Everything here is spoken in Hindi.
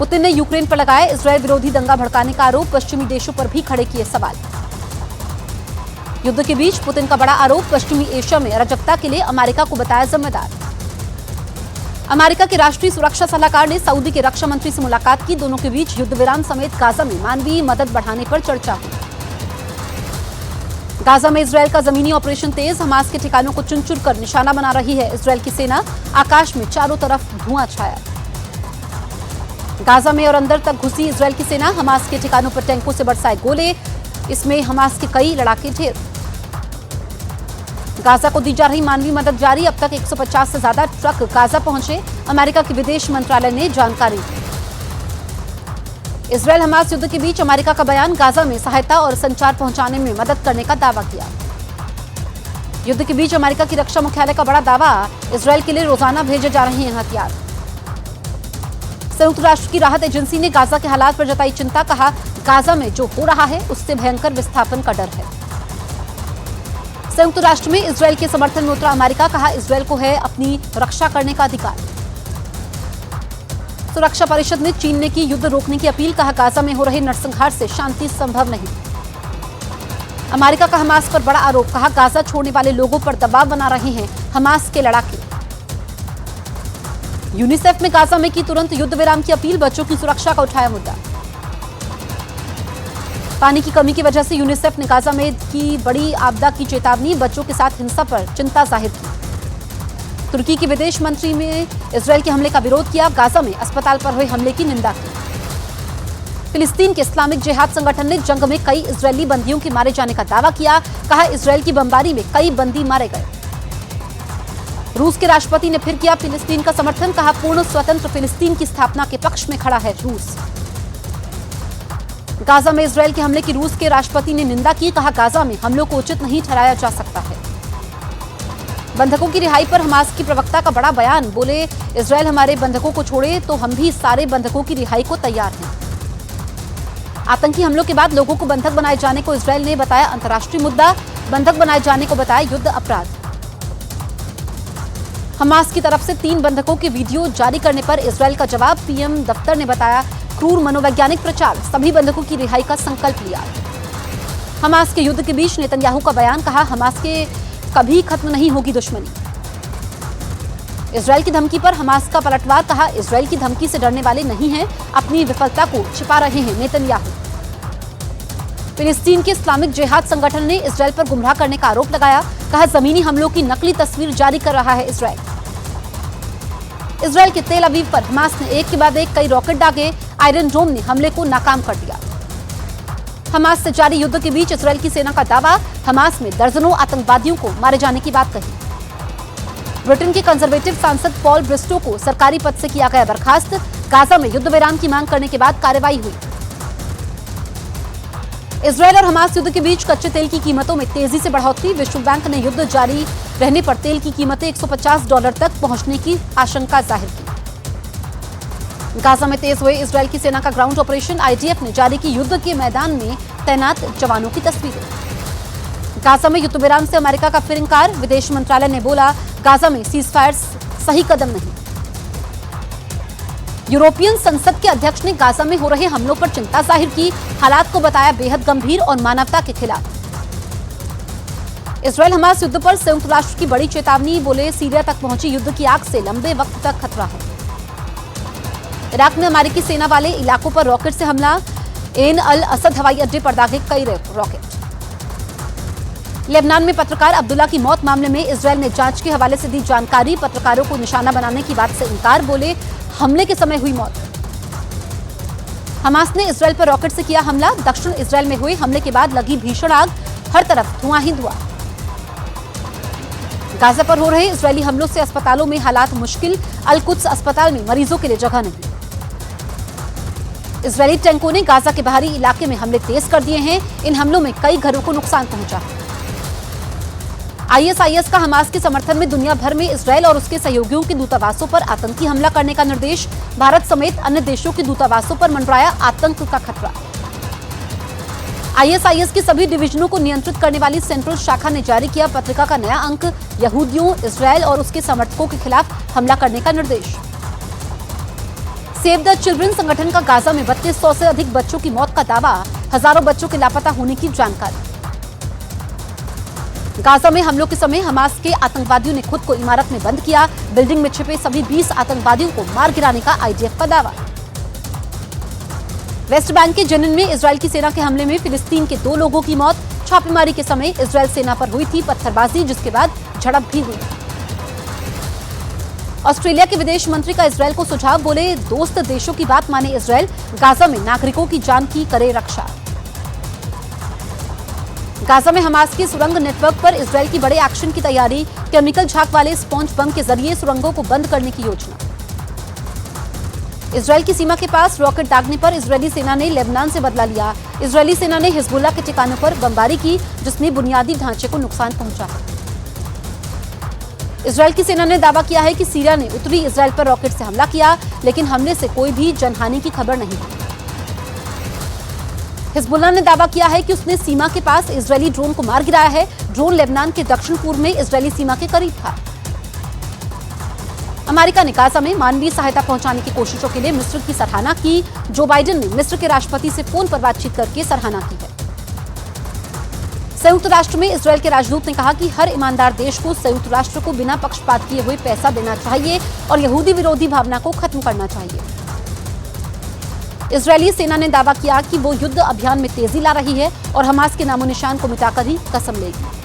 पुतिन ने यूक्रेन पर लगाया इजरायल विरोधी दंगा भड़काने का आरोप, पश्चिमी देशों पर भी खड़े किए सवाल। युद्ध के बीच पुतिन का बड़ा आरोप, पश्चिमी एशिया में अराजकता के लिए अमेरिका को बताया जिम्मेदार। अमेरिका के राष्ट्रीय सुरक्षा सलाहकार ने सऊदी के रक्षा मंत्री से मुलाकात की, दोनों के बीच युद्ध विराम समेत गाजा में मानवीय मदद बढ़ाने पर चर्चा हुई। गाजा में इजरायल का जमीनी ऑपरेशन तेज, हमास के ठिकानों को चुन चुन कर निशाना बना रही है इजरायल की सेना, आकाश में चारों तरफ धुआं छाया। गाजा में और अंदर तक घुसी इजरायल की सेना, हमास के ठिकानों पर टैंकों से बरसाए गोले, इसमें हमास के कई लड़ाके ढेर। गाजा को दी जा रही मानवीय मदद जारी, अब तक 150 से ज्यादा ट्रक गाजा पहुंचे, अमेरिका के विदेश मंत्रालय ने जानकारी दी। इजरायल हमास युद्ध के बीच अमेरिका का बयान, गाजा में सहायता और संचार पहुंचाने में मदद करने का दावा किया। युद्ध के बीच अमेरिका की रक्षा मुख्यालय का बड़ा दावा, इजरायल के लिए रोजाना भेजे जा रहे हैं हथियार। संयुक्त राष्ट्र की राहत एजेंसी ने गाजा के हालात पर जताई चिंता, कहा गाजा में जो हो रहा है उससे भयंकर विस्थापन का डर है। संयुक्त राष्ट्र में इजरायल के समर्थन में उतरा अमेरिका, कहा इजरायल को है अपनी रक्षा करने का अधिकार। सुरक्षा परिषद ने चीन ने की युद्ध रोकने की अपील, कहा गाजा में हो रहे नरसंहार से शांति संभव नहीं। अमेरिका का हमास पर बड़ा आरोप, कहा गाजा छोड़ने वाले लोगों पर दबाव बना रहे हैं हमास के लड़ाके। यूनिसेफ में गाजा में की तुरंत युद्ध विराम की अपील, बच्चों की सुरक्षा का उठाया मुद्दा। पानी की कमी की वजह से यूनिसेफ ने गाजा में की बड़ी आपदा की चेतावनी, बच्चों के साथ हिंसा पर चिंता जाहिर की। तुर्की के विदेश मंत्री ने इजरायल के हमले का विरोध किया, गाजा में अस्पताल पर हुए हमले की निंदा की। फिलिस्तीन के इस्लामिक जिहाद संगठन ने जंग में कई इजरायली बंदियों के मारे जाने का दावा किया, कहा इजरायल की बमबारी में कई बंदी मारे गए। रूस के राष्ट्रपति ने फिर किया फिलिस्तीन का समर्थन, कहा पूर्ण स्वतंत्र फिलिस्तीन की स्थापना के पक्ष में खड़ा है रूस। गाजा में इजरायल के हमले की रूस के राष्ट्रपति ने निंदा की, कहा गाजा में हमलों को उचित नहीं ठहराया जा सकता है। बंधकों की रिहाई पर हमास की प्रवक्ता का बड़ा बयान, बोले इजरायल हमारे बंधकों को छोड़े तो हम भी सारे बंधकों की रिहाई को तैयार हैं। आतंकी हमलों के बाद लोगों को बंधक बनाए जाने को इजरायल ने बताया अंतर्राष्ट्रीय मुद्दा, बंधक बनाए जाने को बताया युद्ध अपराध। हमास की तरफ से 3 बंधकों के वीडियो जारी करने पर इजरायल का जवाब, पीएम दफ्तर ने बताया क्रूर मनोवैज्ञानिक प्रचार, सभी बंधकों की रिहाई का संकल्प लिया। हमास के युद्ध के बीच नेतन्याहू का बयान, कहा हमास के कभी खत्म नहीं होगी दुश्मनी। इजरायल की धमकी पर हमास का पलटवार, कहा इजरायल की धमकी से डरने वाले नहीं हैं, अपनी विफलता को छिपा रहे हैं नेतन्याहू। फिलिस्तीन के इस्लामिक जिहाद संगठन ने इजरायल पर गुमराह करने का आरोप लगाया, कहा जमीनी हमलों की नकली तस्वीर जारी कर रहा है इजरायल। इजरायल के तेल अवीव पर हमास ने एक के बाद एक कई रॉकेट दागे, आयरन डोम ने हमले को नाकाम कर दिया। हमास से जारी युद्ध के बीच इजरायल की सेना का दावा, हमास में दर्जनों आतंकवादियों को मारे जाने की बात कही। ब्रिटेन के कंजर्वेटिव सांसद पॉल ब्रिस्टो को सरकारी पद से किया गया बर्खास्त, गाजा में युद्ध विराम की मांग करने के बाद कार्रवाई हुई। इजरायल और हमास युद्ध के बीच कच्चे तेल की कीमतों में तेजी से बढ़ोतरी, विश्व बैंक ने युद्ध जारी रहने पर तेल की कीमतें $150 तक पहुंचने की आशंका जाहिर की। गाजा में तेज हुए इजरायल की सेना का ग्राउंड ऑपरेशन, आईडीएफ ने जारी की युद्ध के मैदान में तैनात जवानों की तस्वीरें। गाजा में युद्ध विराम से अमेरिका का फिर इंकार, विदेश मंत्रालय ने बोला गाजा में सीजफायर सही कदम नहीं। यूरोपियन संसद के अध्यक्ष ने गाजा में हो रहे हमलों पर चिंता जाहिर की, हालात को बताया बेहद गंभीर और मानवता के खिलाफ। इजरायल हमास युद्ध पर संयुक्त राष्ट्र की बड़ी चेतावनी, बोले सीरिया तक पहुंची युद्ध की आग से लंबे वक्त तक खतरा है। इराक में अमेरिकी सेना वाले इलाकों पर रॉकेट से हमला, एन अल असद हवाई अड्डे पर दागे कई रॉकेट। लेबनान में पत्रकार अब्दुल्ला की मौत मामले में इजरायल ने जांच के हवाले से दी जानकारी, पत्रकारों को निशाना बनाने की बात से इनकार, बोले हमले के समय हुई मौत। हमास ने इजरायल पर रॉकेट से किया हमला, दक्षिण इजरायल में हुए हमले के बाद लगी भीषण आग, हर तरफ धुआं ही धुआं। गाजा पर हो रहे इजरायली हमलों से अस्पतालों में हालात मुश्किल, अल कुद्स अस्पताल में मरीजों के लिए जगह नहीं। इजरायली टैंकों ने गाजा के बाहरी इलाके में हमले तेज कर दिए हैं, इन हमलों में कई घरों को नुकसान पहुंचा है। आईएसआईएस का हमास के समर्थन में दुनिया भर में इजरायल और उसके सहयोगियों के दूतावासों पर आतंकी हमला करने का निर्देश, भारत समेत अन्य देशों के दूतावासों पर मंडराया आतंक का खतरा। आईएसआईएस के सभी डिवीजनों को नियंत्रित करने वाली सेंट्रल शाखा ने जारी किया पत्रिका का नया अंक, यहूदियों, इजरायल और उसके समर्थकों के खिलाफ हमला करने का निर्देश। सेव द चिल्ड्रन संगठन का गाजा में 3200 से अधिक बच्चों की मौत का दावा, हजारों बच्चों के लापता होने की जानकारी। गाजा में हमलों के समय हमास के आतंकवादियों ने खुद को इमारत में बंद किया, बिल्डिंग में छिपे सभी 20 आतंकवादियों को मार गिराने का आईडीएफ का दावा। वेस्ट बैंक के जनिन में इजरायल की सेना के हमले में फिलिस्तीन के 2 लोगों की मौत, छापेमारी के समय इजरायल सेना पर हुई थी पत्थरबाजी, जिसके बाद झड़प भी हुई। ऑस्ट्रेलिया के विदेश मंत्री का इजरायल को सुझाव, बोले दोस्त देशों की बात माने इजरायल, गाजा में नागरिकों की जान की करे रक्षा। गाजा में हमास की सुरंग नेटवर्क पर इजरायल की बड़े एक्शन की तैयारी, केमिकल झाग वाले स्पॉन्ज बम के जरिए सुरंगों को बंद करने की योजना। इजरायल की सीमा के पास रॉकेट दागने पर इजरायली सेना ने लेबनान से बदला लिया। इजरायली सेना ने हिजबुल्लाह के ठिकानों पर बमबारी की, जिसमें बुनियादी ढांचे को नुकसान पहुंचा। इजरायल की सेना ने दावा किया है कि सीरिया ने उत्तरी इजरायल पर रॉकेट से हमला किया, लेकिन हमले से कोई भी जनहानि की खबर नहीं है। हिजबुल्लाह ने दावा किया है कि उसने सीमा के पास इजरायली ड्रोन को मार गिराया है। ड्रोन लेबनान के दक्षिण पूर्व में इजरायली सीमा के करीब था। अमेरिका ने गाजा में मानवीय सहायता पहुंचाने की कोशिशों के लिए मिस्र की सराहना की। जो बाइडेन ने मिस्र के राष्ट्रपति से फोन पर बातचीत करके सराहना की है। संयुक्त राष्ट्र में इजरायल के राजदूत ने कहा कि हर ईमानदार देश को संयुक्त राष्ट्र को बिना पक्षपात किए हुए पैसा देना चाहिए और यहूदी विरोधी भावना को खत्म करना चाहिए। इजरायली सेना ने दावा किया कि वो युद्ध अभियान में तेजी ला रही है और हमास के नामो निशान को मिटाकर ही कसम लेगी।